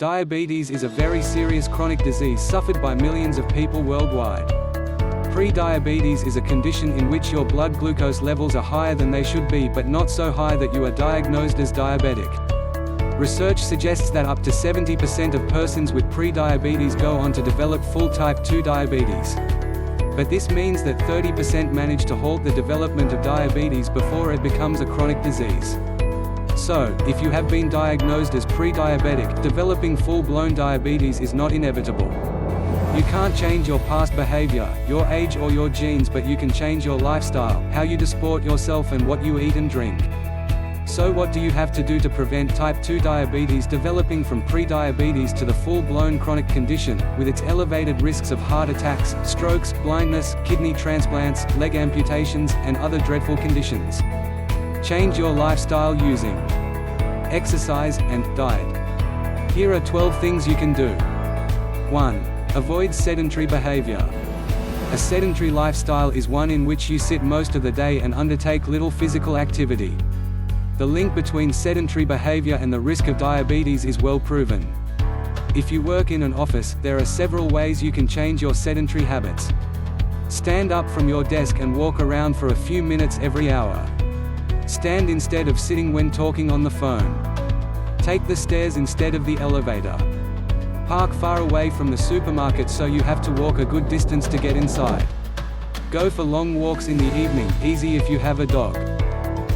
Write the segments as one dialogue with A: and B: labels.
A: Diabetes is a very serious chronic disease suffered by millions of people worldwide. Pre-diabetes is a condition in which your blood glucose levels are higher than they should be but not so high that you are diagnosed as diabetic. Research suggests that up to 70% of persons with pre-diabetes go on to develop full type 2 diabetes. But this means that 30% manage to halt the development of diabetes before it becomes a chronic disease. So, if you have been diagnosed as pre-diabetic, developing full-blown diabetes is not inevitable. You can't change your past behavior, your age or your genes, but you can change your lifestyle, how you disport yourself and what you eat and drink. So what do you have to do to prevent type 2 diabetes developing from pre-diabetes to the full-blown chronic condition, with its elevated risks of heart attacks, strokes, blindness, kidney transplants, leg amputations, and other dreadful conditions? Change your lifestyle using exercise and diet. Here are 12 things you can do. 1. Avoid sedentary behavior. A sedentary lifestyle is one in which you sit most of the day and undertake little physical activity. The link between sedentary behavior and the risk of diabetes is well proven. If you work in an office, there are several ways you can change your sedentary habits. Stand up from your desk and walk around for a few minutes every hour. Stand instead of sitting when talking on the phone. Take the stairs instead of the elevator. Park far away from the supermarket so you have to walk a good distance to get inside. Go for long walks in the evening, easy if you have a dog.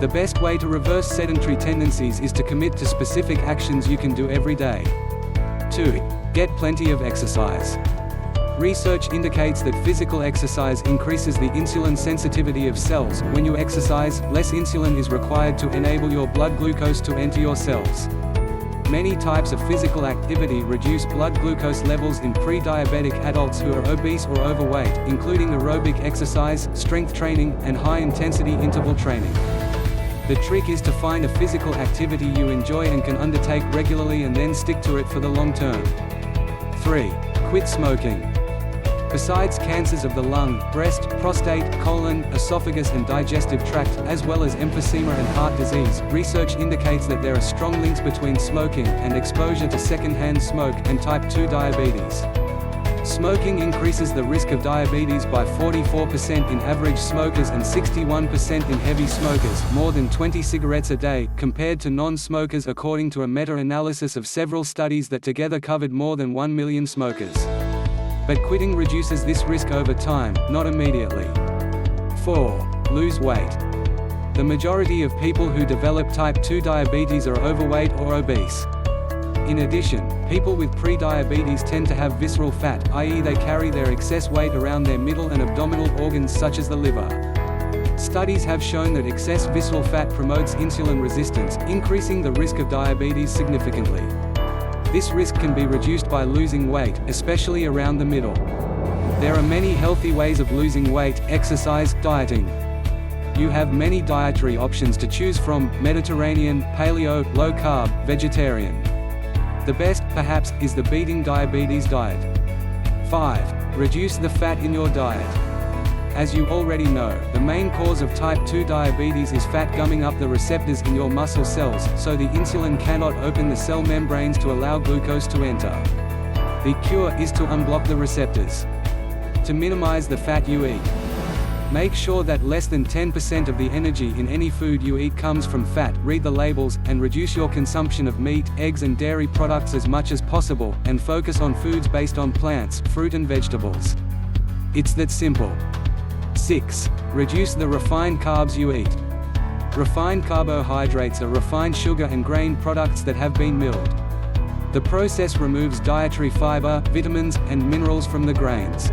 A: The best way to reverse sedentary tendencies is to commit to specific actions you can do every day. 2. Get plenty of exercise. Research indicates that physical exercise increases the insulin sensitivity of cells. When you exercise, less insulin is required to enable your blood glucose to enter your cells. Many types of physical activity reduce blood glucose levels in pre-diabetic adults who are obese or overweight, including aerobic exercise, strength training, and high-intensity interval training. The trick is to find a physical activity you enjoy and can undertake regularly and then stick to it for the long term. 3. Quit smoking. Besides cancers of the lung, breast, prostate, colon, esophagus and digestive tract, as well as emphysema and heart disease, research indicates that there are strong links between smoking and exposure to secondhand smoke and type 2 diabetes. Smoking increases the risk of diabetes by 44% in average smokers and 61% in heavy smokers, more than 20 cigarettes a day, compared to non-smokers according to a meta-analysis of several studies that together covered more than 1 million smokers. But quitting reduces this risk over time, not immediately. 4. Lose weight. The majority of people who develop type 2 diabetes are overweight or obese. In addition, people with pre-diabetes tend to have visceral fat, i.e. they carry their excess weight around their middle and abdominal organs such as the liver. Studies have shown that excess visceral fat promotes insulin resistance, increasing the risk of diabetes significantly. This risk can be reduced by losing weight, especially around the middle. There are many healthy ways of losing weight: exercise, dieting. You have many dietary options to choose from: Mediterranean, paleo, low carb, vegetarian. The best, perhaps, is the beating diabetes diet. 5. Reduce the fat in your diet. As you already know, the main cause of type 2 diabetes is fat gumming up the receptors in your muscle cells, so the insulin cannot open the cell membranes to allow glucose to enter. The cure is to unblock the receptors. To minimize the fat you eat, make sure that less than 10% of the energy in any food you eat comes from fat, read the labels, and reduce your consumption of meat, eggs and dairy products as much as possible, and focus on foods based on plants, fruit and vegetables. It's that simple. 6. Reduce the refined carbs you eat. Refined carbohydrates are refined sugar and grain products that have been milled. The process removes dietary fiber, vitamins, and minerals from the grains.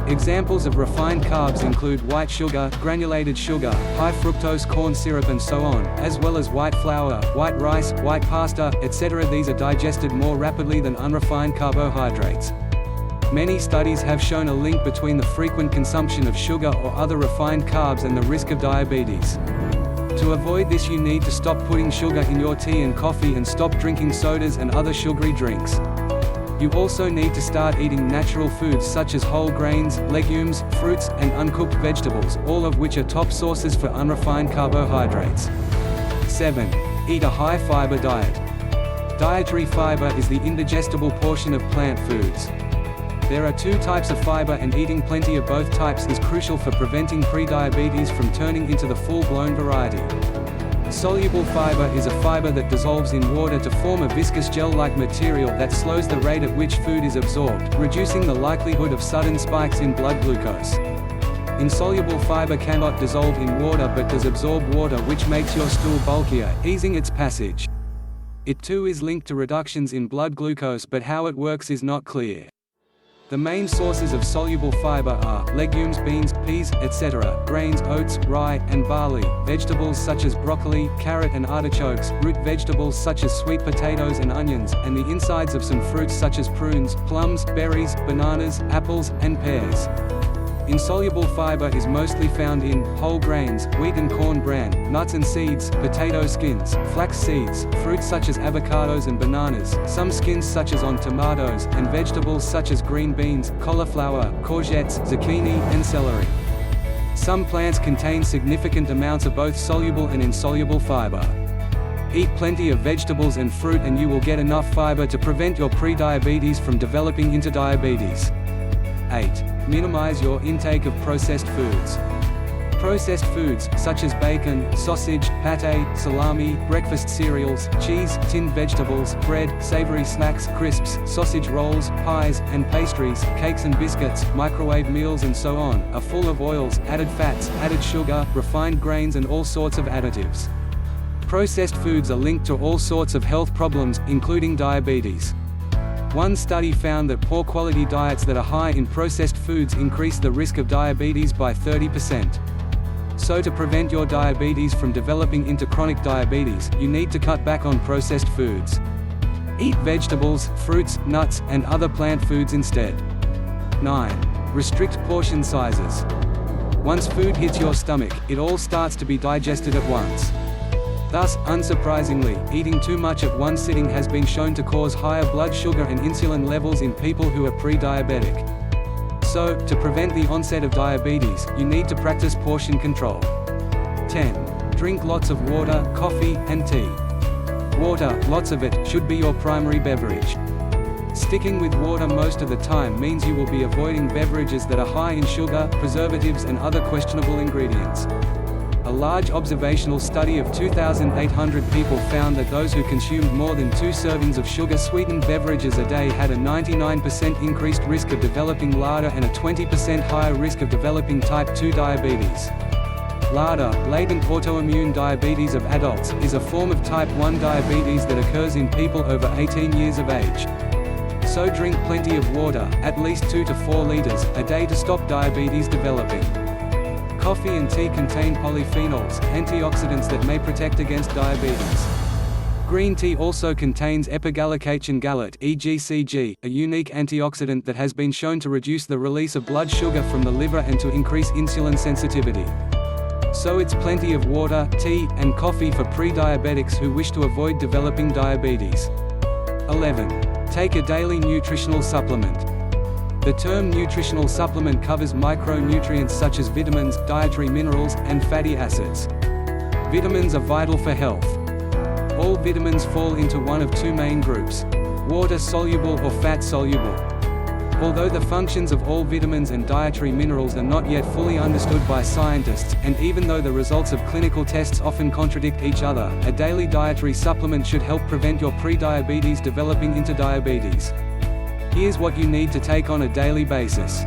A: Examples of refined carbs include white sugar, granulated sugar, high fructose corn syrup and so on, as well as white flour, white rice, white pasta, etc. These are digested more rapidly than unrefined carbohydrates. Many studies have shown a link between the frequent consumption of sugar or other refined carbs and the risk of diabetes. To avoid this, you need to stop putting sugar in your tea and coffee and stop drinking sodas and other sugary drinks. You also need to start eating natural foods such as whole grains, legumes, fruits, and uncooked vegetables, all of which are top sources for unrefined carbohydrates. 7. Eat a high-fiber diet. Dietary fiber is the indigestible portion of plant foods. There are two types of fiber, and eating plenty of both types is crucial for preventing prediabetes from turning into the full-blown variety. Soluble fiber is a fiber that dissolves in water to form a viscous gel-like material that slows the rate at which food is absorbed, reducing the likelihood of sudden spikes in blood glucose. Insoluble fiber cannot dissolve in water but does absorb water, which makes your stool bulkier, easing its passage. It too is linked to reductions in blood glucose, but how it works is not clear. The main sources of soluble fiber are legumes, beans, peas, etc., grains, oats, rye, and barley, vegetables such as broccoli, carrot and artichokes, root vegetables such as sweet potatoes and onions, and the insides of some fruits such as prunes, plums, berries, bananas, apples, and pears. Insoluble fiber is mostly found in whole grains, wheat and corn bran, nuts and seeds, potato skins, flax seeds, fruits such as avocados and bananas, some skins such as on tomatoes, and vegetables such as green beans, cauliflower, courgettes, zucchini, and celery. Some plants contain significant amounts of both soluble and insoluble fiber. Eat plenty of vegetables and fruit and you will get enough fiber to prevent your prediabetes from developing into diabetes. 8. Minimize your intake of processed foods. Processed foods, such as bacon, sausage, paté, salami, breakfast cereals, cheese, tinned vegetables, bread, savory snacks, crisps, sausage rolls, pies, and pastries, cakes and biscuits, microwave meals and so on, are full of oils, added fats, added sugar, refined grains and all sorts of additives. Processed foods are linked to all sorts of health problems, including diabetes. One study found that poor quality diets that are high in processed foods increase the risk of diabetes by 30%. So to prevent your diabetes from developing into chronic diabetes, you need to cut back on processed foods. Eat vegetables, fruits, nuts, and other plant foods instead. 9. Restrict portion sizes. Once food hits your stomach, it all starts to be digested at once. Thus, unsurprisingly, eating too much at one sitting has been shown to cause higher blood sugar and insulin levels in people who are pre-diabetic. So, to prevent the onset of diabetes, you need to practice portion control. 10. Drink lots of water, coffee, and tea. Water, lots of it, should be your primary beverage. Sticking with water most of the time means you will be avoiding beverages that are high in sugar, preservatives and other questionable ingredients. A large observational study of 2,800 people found that those who consumed more than 2 servings of sugar-sweetened beverages a day had a 99% increased risk of developing LADA and a 20% higher risk of developing type 2 diabetes. LADA, latent autoimmune diabetes of adults, is a form of type 1 diabetes that occurs in people over 18 years of age. So drink plenty of water, at least 2 to 4 liters, a day to stop diabetes developing. Coffee and tea contain polyphenols, antioxidants that may protect against diabetes. Green tea also contains epigallocatechin gallate (EGCG), a unique antioxidant that has been shown to reduce the release of blood sugar from the liver and to increase insulin sensitivity. So it's plenty of water, tea, and coffee for pre-diabetics who wish to avoid developing diabetes. 11. Take a daily nutritional supplement. The term nutritional supplement covers micronutrients such as vitamins, dietary minerals, and fatty acids. Vitamins are vital for health. All vitamins fall into one of two main groups: water-soluble or fat-soluble. Although the functions of all vitamins and dietary minerals are not yet fully understood by scientists, and even though the results of clinical tests often contradict each other, a daily dietary supplement should help prevent your pre-diabetes developing into diabetes. Here's what you need to take on a daily basis.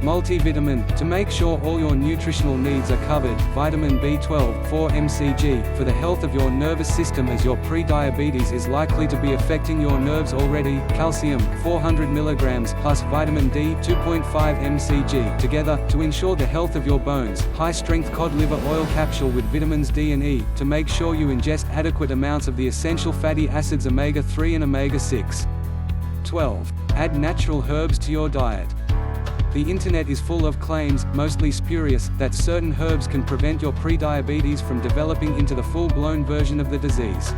A: Multivitamin, to make sure all your nutritional needs are covered. Vitamin B12, 4 mcg, for the health of your nervous system as your pre-diabetes is likely to be affecting your nerves already. Calcium, 400 mg, plus vitamin D, 2.5 mcg, together, to ensure the health of your bones. High-strength cod liver oil capsule with vitamins D and E, to make sure you ingest adequate amounts of the essential fatty acids omega-3 and omega-6. 12. Add natural herbs to your diet. The internet is full of claims, mostly spurious, that certain herbs can prevent your prediabetes from developing into the full-blown version of the disease.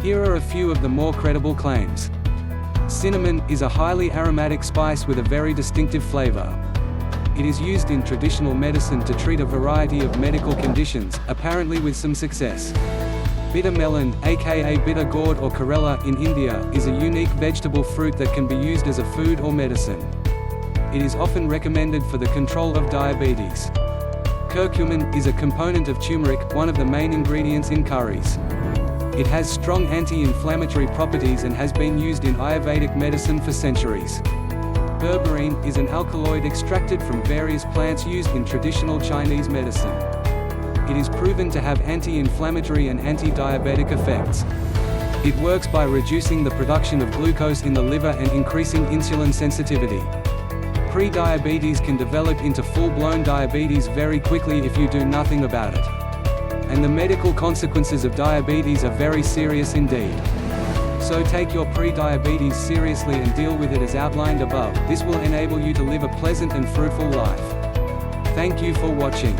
A: Here are a few of the more credible claims. Cinnamon is a highly aromatic spice with a very distinctive flavor. It is used in traditional medicine to treat a variety of medical conditions, apparently with some success. Bitter melon, aka bitter gourd or Karela in India, is a unique vegetable fruit that can be used as a food or medicine. It is often recommended for the control of diabetes. Curcumin is a component of turmeric, one of the main ingredients in curries. It has strong anti-inflammatory properties and has been used in Ayurvedic medicine for centuries. Berberine is an alkaloid extracted from various plants used in traditional Chinese medicine. It is proven to have anti-inflammatory and anti-diabetic effects. It works by reducing the production of glucose in the liver and increasing insulin sensitivity. Pre-diabetes can develop into full-blown diabetes very quickly if you do nothing about it. And the medical consequences of diabetes are very serious indeed. So take your pre-diabetes seriously and deal with it as outlined above. This will enable you to live a pleasant and fruitful life. Thank you for watching.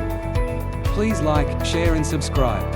A: Please like, share and subscribe.